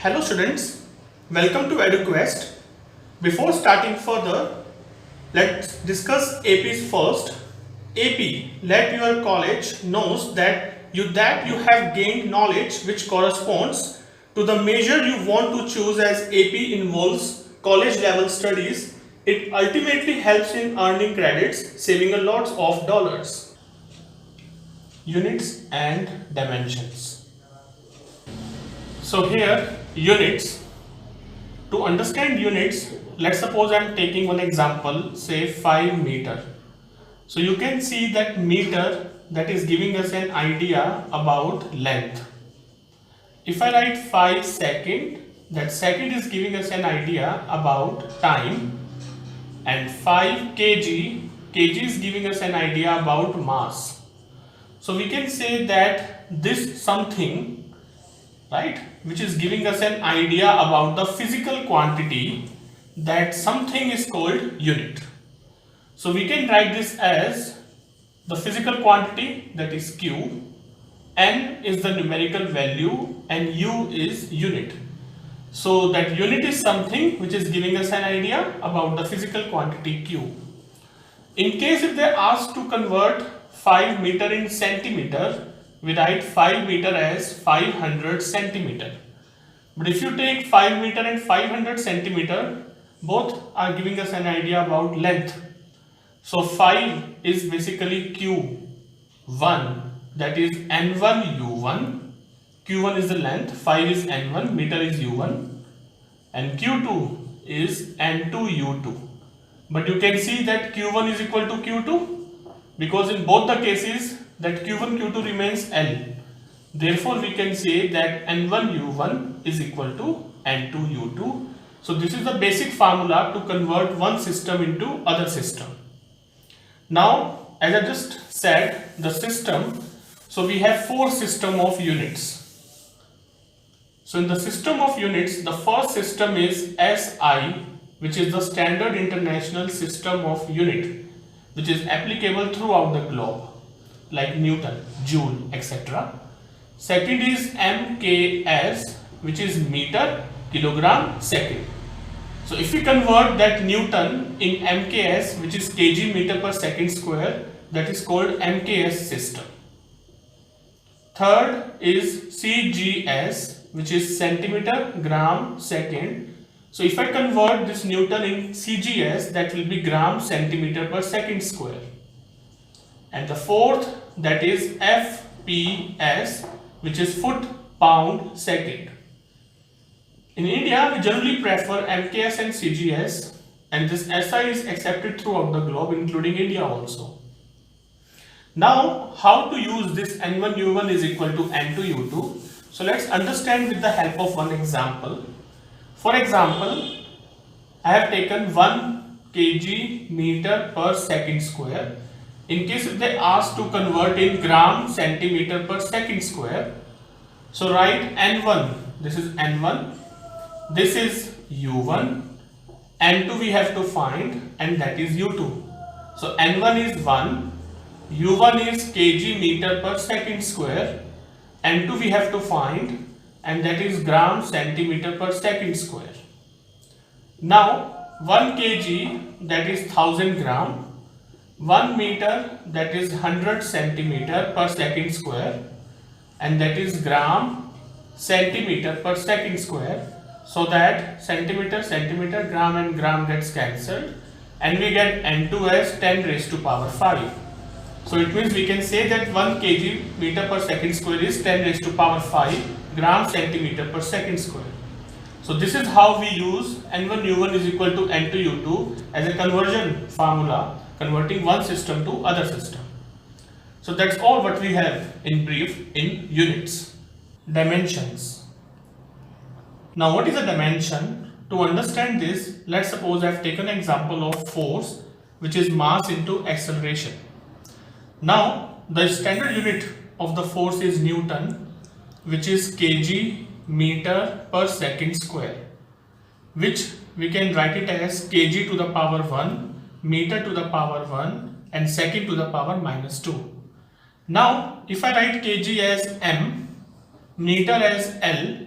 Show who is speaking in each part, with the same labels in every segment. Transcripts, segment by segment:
Speaker 1: Hello students, welcome to EduQuest. Before starting further, let's discuss APs first. AP, let your college knows that you have gained knowledge which corresponds to the major you want to choose. As AP involves college level studies, it ultimately helps in earning credits, saving a lot of dollars. Units and dimensions. So here units. To understand units, let's suppose I'm taking one example, say 5 meter. So you can see that meter, that is giving us an idea about length. If I write 5 second, that second is giving us an idea about time, and 5 kg is giving us an idea about mass. So we can say that this something, right, which is giving us an idea about the physical quantity, that something is called unit. So we can write this as the physical quantity, that is Q, N is the numerical value, and U is unit. So that unit is something which is giving us an idea about the physical quantity Q. In case if they ask to convert 5 meter in centimeter, we write 5 meter as 500 centimeter. But if you take 5 meter and 500 centimeter, both are giving us an idea about length. So 5 is basically Q1, that is N1 U1. Q1 is the length, 5 is N1, meter is U1, and Q2 is N2 U2. But you can see that Q1 is equal to Q2 because in both the cases that Q1 Q2 remains L. Therefore we can say that N1 U1 is equal to N2 U2. So this is the basic formula to convert one system into other system. Now as I just said, the system, so we have 4 system of units. So in the system of units, the first system is SI, which is the Standard International System of Unit, which is applicable throughout the globe, like Newton, Joule, etc. Second is MKS, which is meter, kilogram, second. So if we convert that Newton in MKS, which is kg meter per second square, that is called MKS system. Third is CGS, which is centimeter, gram, second. So if I convert this Newton in CGS, that will be gram centimeter per second square. And the fourth, that is FPS, which is foot pound second. In India, we generally prefer MKS and CGS, and this SI is accepted throughout the globe, including India also. Now, how to use this N1 U1 is equal to N2 U2? So let's understand with the help of one example. For example, I have taken 1 kg meter per second square. In case if they ask to convert in gram centimeter per second square, so write N1, this is N1, this is U1, N2 we have to find, and that is U2. So N1 is 1, U1 is kg meter per second square, N2 we have to find, and that is gram centimeter per second square. Now 1 kg, that is 1000 gram, 1 meter, that is 100 centimeter per second square, and that is gram centimeter per second square. So that centimeter, gram and gram gets cancelled, and we get N2 as 10 raised to power 5. So it means we can say that 1 kg meter per second square is 10 raised to power 5 gram centimeter per second square. So this is how we use N1 U1 is equal to N2 U2 as a conversion formula, converting one system to other system. So that's all what we have in brief in units. Dimensions. Now what is a dimension? To understand this, let's suppose I have taken an example of force, which is mass into acceleration. Now the standard unit of the force is Newton, which is kg meter per second square, which we can write it as kg to the power 1, meter to the power 1, and second to the power minus 2. Now if I write kg as m, meter as L,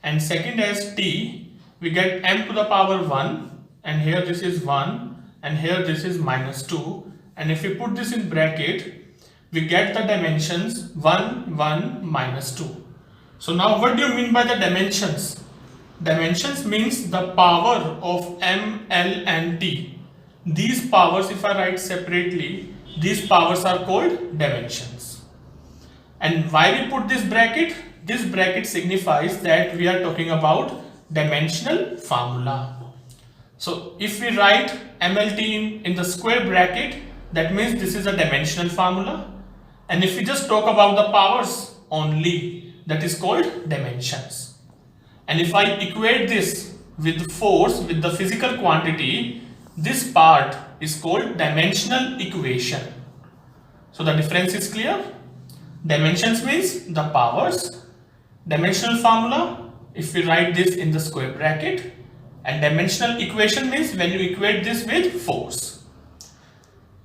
Speaker 1: and second as t, we get m to the power 1, and here this is 1, and here this is minus 2, and if we put this in bracket, we get the dimensions 1, 1, minus 2. So now what do you mean by the dimensions? Dimensions means the power of m, l and t. These powers, if I write separately, these powers are called dimensions. And why we put this bracket? This bracket signifies that we are talking about dimensional formula. So if we write MLT in the square bracket, that means this is a dimensional formula. And if we just talk about the powers only, that is called dimensions. And if I equate this with force, with the physical quantity, this part is called dimensional equation. So the difference is clear. Dimensions means the powers. Dimensional formula, if we write this in the square bracket, and dimensional equation means when you equate this with force.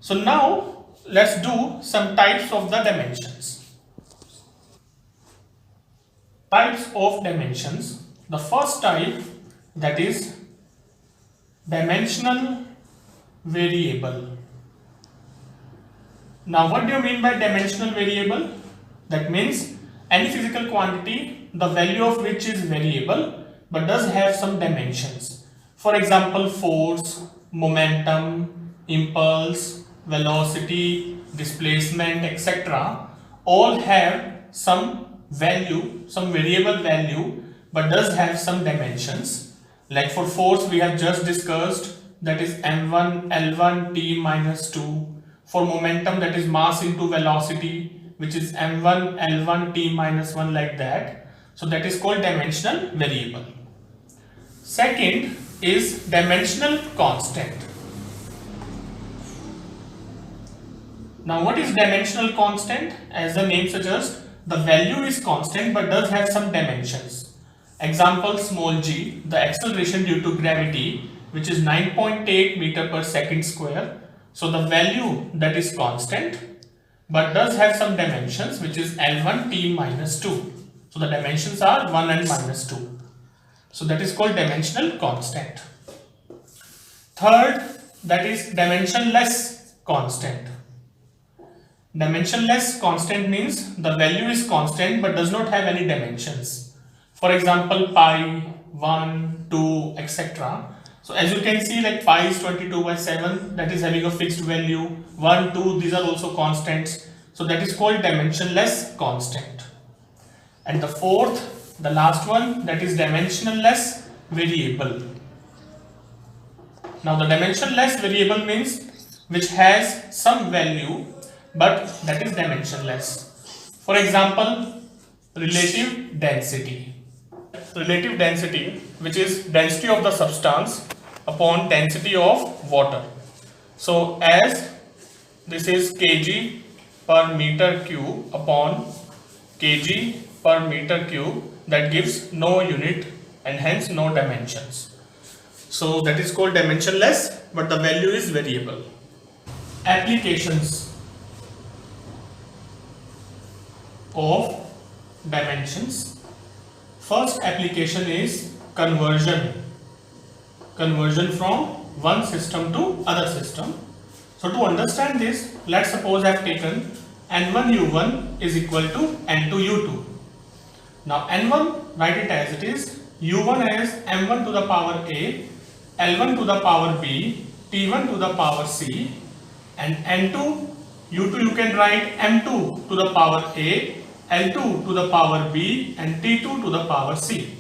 Speaker 1: So now let's do some types of the dimensions. Types of dimensions. The first type, that is dimensional variable. Now what do you mean by dimensional variable? That means any physical quantity, the value of which is variable but does have some dimensions. For example, force, momentum, impulse, velocity, displacement, etc. all have some value, some variable value, but does have some dimensions. Like for force we have just discussed, that is m1 l1 t minus 2. For momentum, that is mass into velocity, which is m1 l1 t minus 1, like that. So that is called dimensional variable. Second is dimensional constant. Now what is dimensional constant? As the name suggests, the value is constant but does have some dimensions. Example, small g, the acceleration due to gravity, which is 9.8 meter per second square. So the value that is constant but does have some dimensions, which is L1 t minus 2. So the dimensions are 1 and minus 2. So that is called dimensional constant. Third, that is dimensionless constant. Dimensionless constant means the value is constant but does not have any dimensions. For example, pi, 1, 2, etc. So as you can see, like pi is 22/7, that is having a fixed value. 1, 2, these are also constants. So that is called dimensionless constant. And the fourth, the last one, that is dimensionless variable. Now the dimensionless variable means which has some value but that is dimensionless. For example, relative density. Relative density, which is density of the substance upon density of water. So as this is kg per meter cube upon kg per meter cube, that gives no unit and hence no dimensions. So that is called dimensionless, but the value is variable. Applications of dimensions. First application is conversion from one system to other system. So to understand this, let's suppose I have taken n1 u1 is equal to n2 u2. Now n1, write it as it is, u1 as m1 to the power a, l1 to the power b, t1 to the power c, and n2 u2 you can write m2 to the power a, L2 to the power b, and T2 to the power c.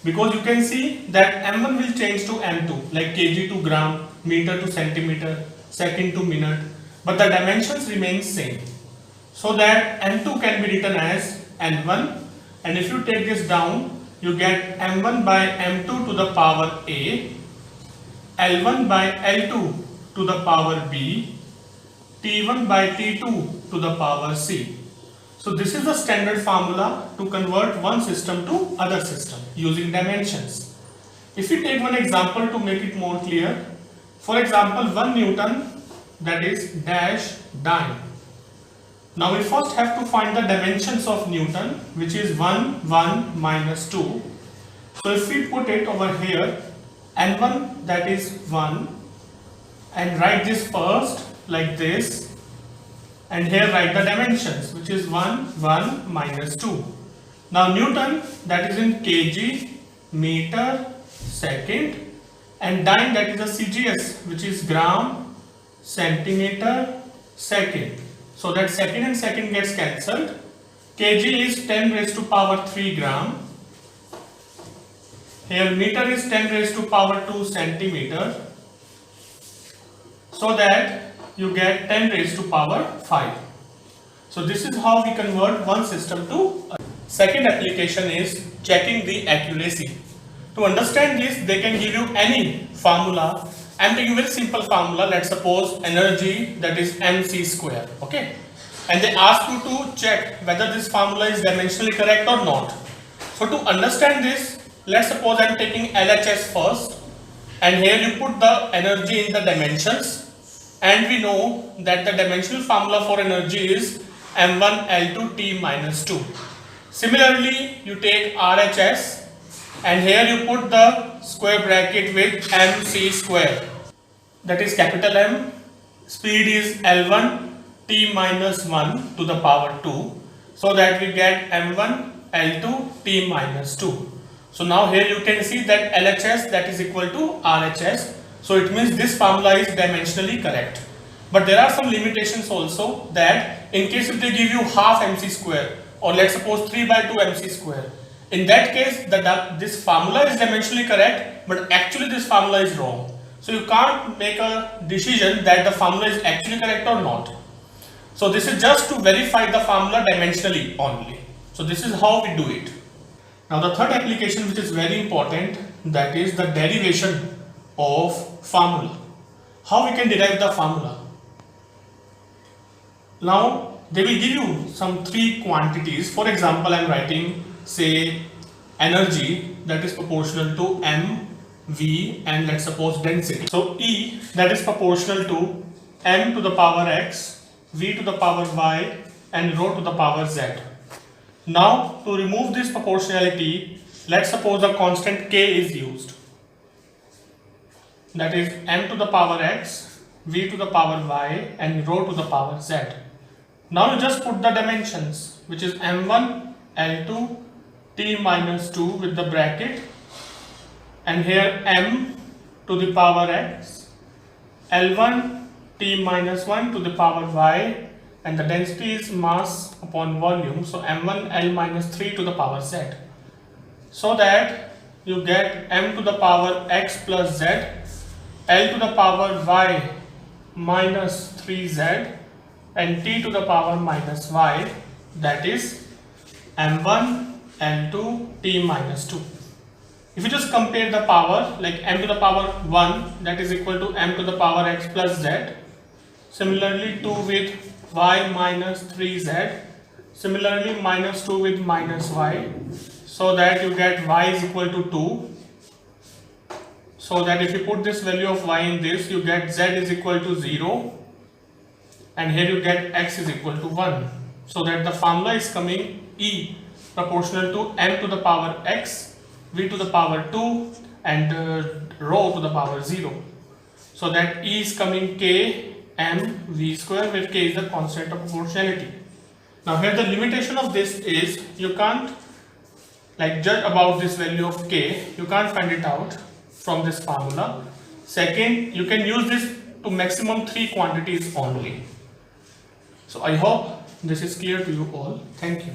Speaker 1: Because you can see that m1 will change to m2, like kg to gram, meter to centimeter, second to minute, but the dimensions remain same. So that m2 can be written as n1, and if you take this down, you get m1 by m2 to the power a, L1 by L2 to the power b, T1 by T2 to the power c. So this is the standard formula to convert one system to other system using dimensions. If we take one example to make it more clear, for example 1 Newton, that is dash dyne. Now we first have to find the dimensions of Newton, which is 1, 1, minus 2. So if we put it over here, N1 that is 1, and write this first like this, and here write the dimensions, which is 1, 1, minus 2. Now Newton, that is in kg, meter, second, and dyne, that is a CGS, which is gram, centimeter, second. So that second and second gets cancelled. Kg is 10 raised to power 3 gram. Here meter is 10 raised to power 2 centimeter. So that you get 10 raised to power 5. So this is how we convert one system to another. Second application is checking the accuracy. To understand this, they can give you any formula. I am taking a very simple formula. Let's suppose energy, that is mc square. Okay, and they ask you to check whether this formula is dimensionally correct or not. So to understand this, let's suppose I am taking LHS first, and here you put the energy in the dimensions, and we know that the dimensional formula for energy is m1 L2 T minus 2. Similarly, you take RHS, and here you put the square bracket with mc square, that is capital M. Speed is L1 T minus 1 to the power 2, so that we get m1 L2 T minus 2. So now here you can see that LHS, that is equal to RHS. So it means this formula is dimensionally correct. But there are some limitations also, that in case if they give you half mc square, or let's suppose 3 by 2 mc square, in that case this formula is dimensionally correct, but actually this formula is wrong. So you can't make a decision that the formula is actually correct or not. So this is just to verify the formula dimensionally only. So this is how we do it. Now the third application, which is very important, that is the derivation of formula. How we can derive the formula? Now they will give you some three quantities. For example, I am writing, say, energy, that is proportional to m, v, and let's suppose density. So E, that is proportional to m to the power x, v to the power y, and rho to the power z. Now to remove this proportionality, let's suppose a constant k is used, that is m to the power x, v to the power y, and rho to the power z. Now you just put the dimensions, which is m1 L2 T minus 2 with the bracket, and here m to the power x, L1 T minus 1 to the power y, and the density is mass upon volume, so m1 L minus 3 to the power z. So that you get m to the power x plus z, L to the power y minus 3z, and t to the power minus y, that is m1 L2 t minus 2. If you just compare the power, like m to the power 1, that is equal to m to the power x plus z. Similarly 2 with y minus 3z. Similarly minus 2 with minus y. So that you get y is equal to 2. So that if you put this value of y in this, you get z is equal to 0. And here you get x is equal to 1. So that the formula is coming E proportional to m to the power x, v to the power 2, and rho to the power 0. So that E is coming k m v square, where k is the constant of proportionality. Now here the limitation of this is you can't judge about this value of k, you can't find it out from this formula. Second, you can use this to maximum 3 quantities only. So I hope this is clear to you all. Thank you.